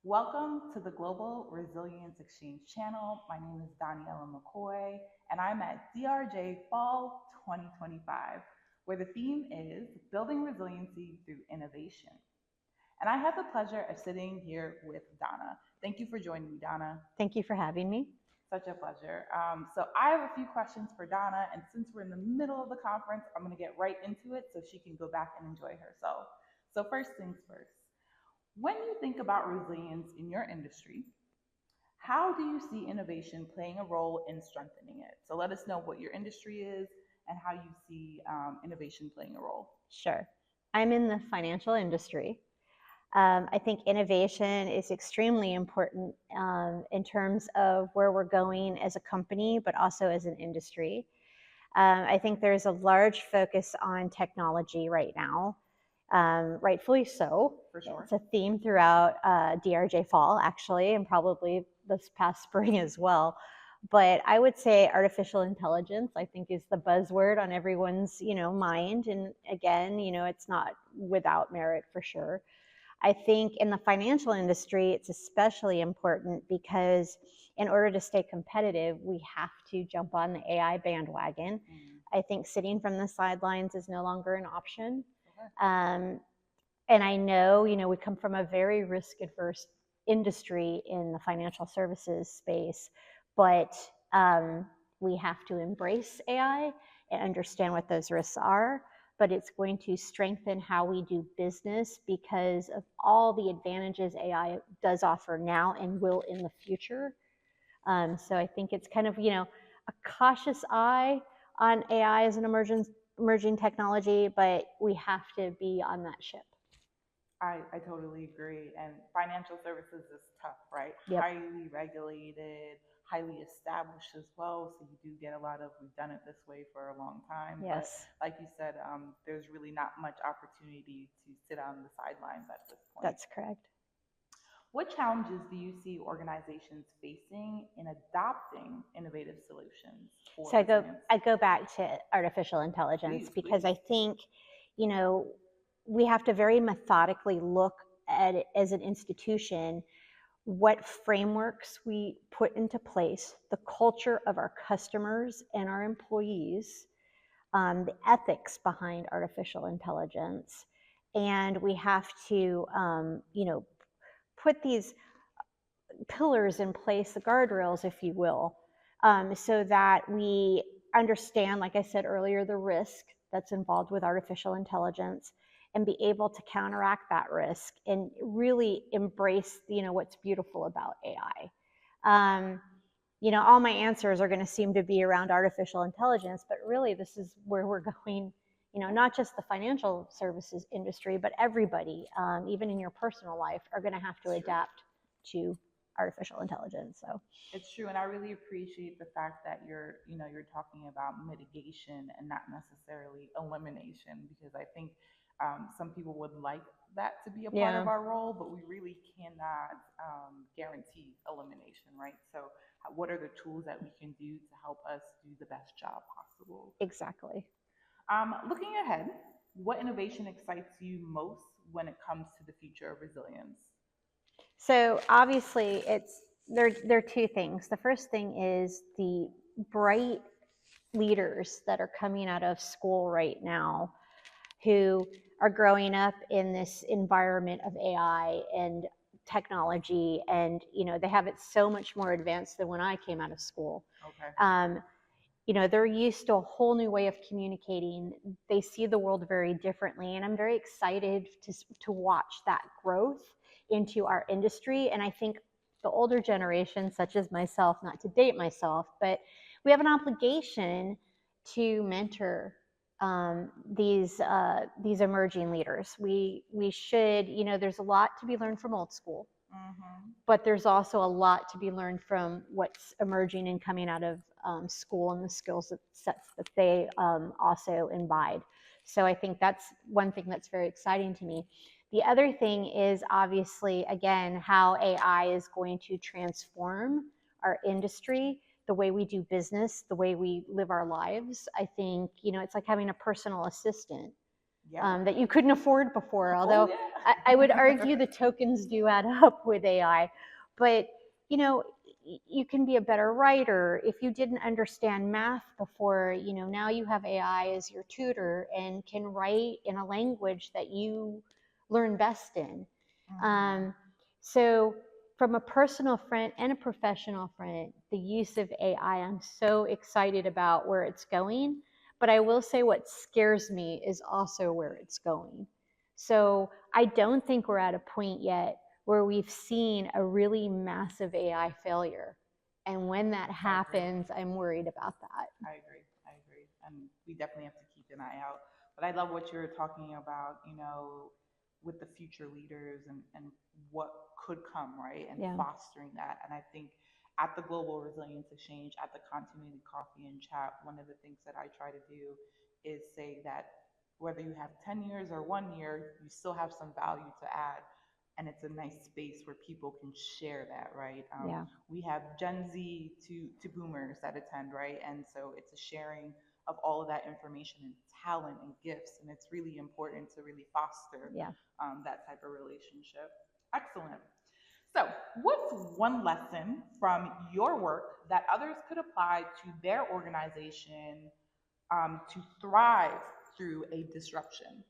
Welcome to the Global Resilience Exchange channel. My name is Daniela McCoy, and I'm at DRJ Fall 2025, where the theme is Building Resiliency Through Innovation. And I have the pleasure of sitting here with Donna. Thank you for joining me, Donna. Thank you for having me. Such a pleasure. So I have a few questions for Donna, and since we're in the middle of the conference, I'm going to get right into it so she can go back and enjoy herself. So first things first, when you think about resilience in your industry, how do you see innovation playing a role in strengthening it? So let us know what your industry is and how you see innovation playing a role. Sure. I'm in the financial industry. I think innovation is extremely important in terms of where we're going as a company, but also as an industry. I think there's a large focus on technology right now, rightfully so. For sure. It's a theme throughout DRJ Fall, actually, and probably this past spring as well. But I would say artificial intelligence, I think, is the buzzword on everyone's, mind. And again, it's not without merit for sure. I think in the financial industry, it's especially important because in order to stay competitive, we have to jump on the AI bandwagon. I think sitting from the sidelines is no longer an option. And I know, we come from a very risk-averse industry in the financial services space, but we have to embrace AI and understand what those risks are. But it's going to strengthen how we do business because of all the advantages AI does offer now and will in the future. So I think it's kind of, a cautious eye on AI as an emerging technology, but we have to be on that ship. I totally agree. And financial services is tough, right? Yep. Highly regulated, highly established as well. So you do get a lot of, we've done it this way for a long time. Yes. But like you said, there's really not much opportunity to sit on the sidelines at this point. That's correct. What challenges do you see organizations facing in adopting innovative solutions? So I go back to artificial intelligence because I think, we have to very methodically look at it as an institution, what frameworks we put into place, the culture of our customers and our employees, the ethics behind artificial intelligence, and we have to, put these pillars in place, the guardrails, if you will, so that we understand, like I said earlier, the risk that's involved with artificial intelligence and be able to counteract that risk and really embrace, what's beautiful about AI. All my answers are going to seem to be around artificial intelligence, but really this is where we're going, not just the financial services industry, but everybody, even in your personal life, are going to have to adapt to artificial intelligence. So it's true, and I really appreciate the fact that you're talking about mitigation and not necessarily elimination, because I think some people would like that to be a part of our role, but we really cannot guarantee elimination, right? So what are the tools that we can do to help us do the best job possible? Exactly. Looking ahead, what innovation excites you most when it comes to the future of resilience? So obviously, there are two things. The first thing is the bright leaders that are coming out of school right now who are growing up in this environment of AI and technology, and they have it so much more advanced than when I came out of school. Okay. They're used to a whole new way of communicating. They see the world very differently, and I'm very excited to watch that growth into our industry. And I think the older generation, such as myself, not to date myself, but we have an obligation to mentor these emerging leaders. We should, there's a lot to be learned from old school. Mm-hmm. But there's also a lot to be learned from what's emerging and coming out of school and the skill sets that they also imbibe. So I think that's one thing that's very exciting to me. The other thing is obviously, again, how AI is going to transform our industry, the way we do business, the way we live our lives. I think, it's like having a personal assistant. Yeah. that you couldn't afford before. Although Yeah. I would argue the tokens do add up with AI, but you know, you can be a better writer if you didn't understand math before. You know, now you have AI as your tutor and can write in a language that you learn best in. So from a personal front and a professional front, the use of AI, I'm so excited about where it's going. But I will say what scares me is also where it's going. So I don't think we're at a point yet where we've seen a really massive AI failure. And when that happens, I'm worried about that. I agree. I agree. And we definitely have to keep an eye out. But I love what you're talking about, you know, with the future leaders and what could come, right? And Yeah. fostering that. And I think at the Global Resilience Exchange, at the Continuity Coffee and Chat, one of the things that I try to do is say that whether you have 10 years or 1 year, you still have some value to add. And it's a nice space where people can share that, right? Yeah. We have Gen Z to boomers that attend, right? And so it's a sharing of all of that information and talent and gifts. And it's really important to really foster Yeah. that type of relationship. Excellent. So, what's one lesson from your work that others could apply to their organization to thrive through a disruption?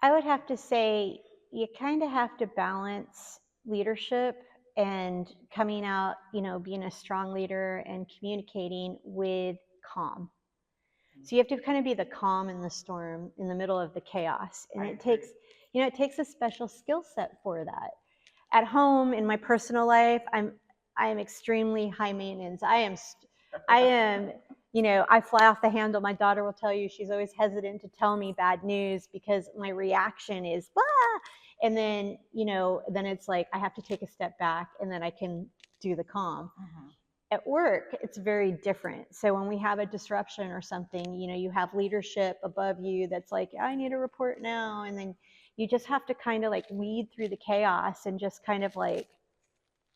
I would have to say you kind of have to balance leadership and coming out, you know, being a strong leader and communicating with calm. So you have to kind of be the calm in the storm in the middle of the chaos. And it takes, you know, it takes a special skill set for that. At home, in my personal life, I am extremely high maintenance. I am, you know, I fly off the handle. My daughter will tell you she's always hesitant to tell me bad news because my reaction is blah. And then, you know, then it's like I have to take a step back and then I can do the calm. At work, it's very different. So when we have a disruption or something, you know, you have leadership above you that's like, I need a report now. And then you just have to kind of like weed through the chaos and just kind of like,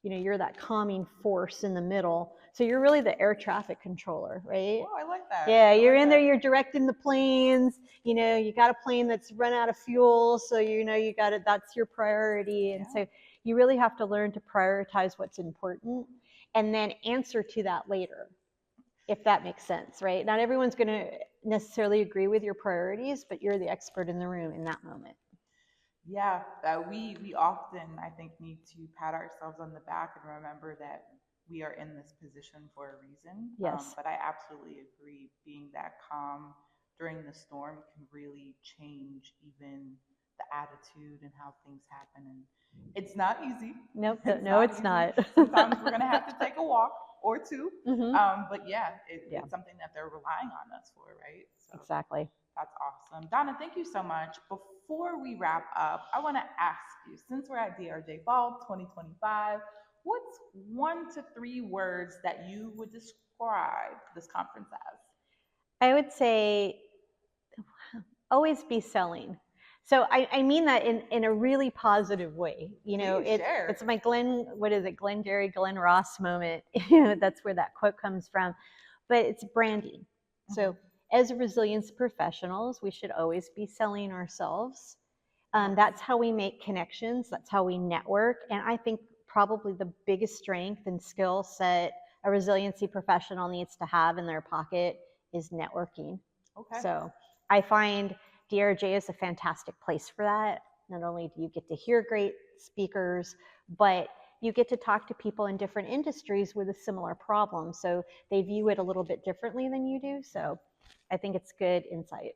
you know, you're that calming force in the middle. So you're really the air traffic controller, right? Oh, I like that. Yeah, you're in there, you're directing the planes. You know, you got a plane that's run out of fuel. So, you know, you got it, that's your priority. And so you really have to learn to prioritize what's important and then answer to that later, if that makes sense, right? Not everyone's going to necessarily agree with your priorities, but you're the expert in the room in that moment. Yeah, we often, I think, need to pat ourselves on the back and remember that we are in this position for a reason. Yes. But I absolutely agree, being that calm during the storm can really change even the attitude and how things happen. And it's not easy. Nope. It's not. Sometimes we're going to have to take a walk or two. But yeah, it's something that they're relying on us for, right? So. Exactly. That's awesome. Donna, thank you so much. Before we wrap up, I want to ask you, since we're at DRJ Fall 2025, what's 1 to 3 words that you would describe this conference as? I would say always be selling. So I mean that in a really positive way. You know, it's my Glenn Ross moment. You know, that's where that quote comes from. But it's branding. So as resilience professionals, we should always be selling ourselves. That's how we make connections. That's how we network. And I think probably the biggest strength and skill set a resiliency professional needs to have in their pocket is networking. So I find DRJ is a fantastic place for that. Not only do you get to hear great speakers, but you get to talk to people in different industries with a similar problem. So they view it a little bit differently than you do. So I think it's good insight.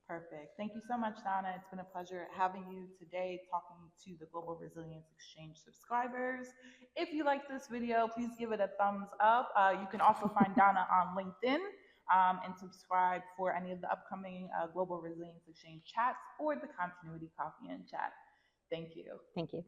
Perfect. Thank you so much, Donna. It's been a pleasure having you today, talking to the Global Resilience Exchange subscribers. If you like this video, please give it a thumbs up. You can also find Donna on LinkedIn and subscribe for any of the upcoming Global Resilience Exchange chats or the Continuity Coffee and Chat. Thank you. Thank you.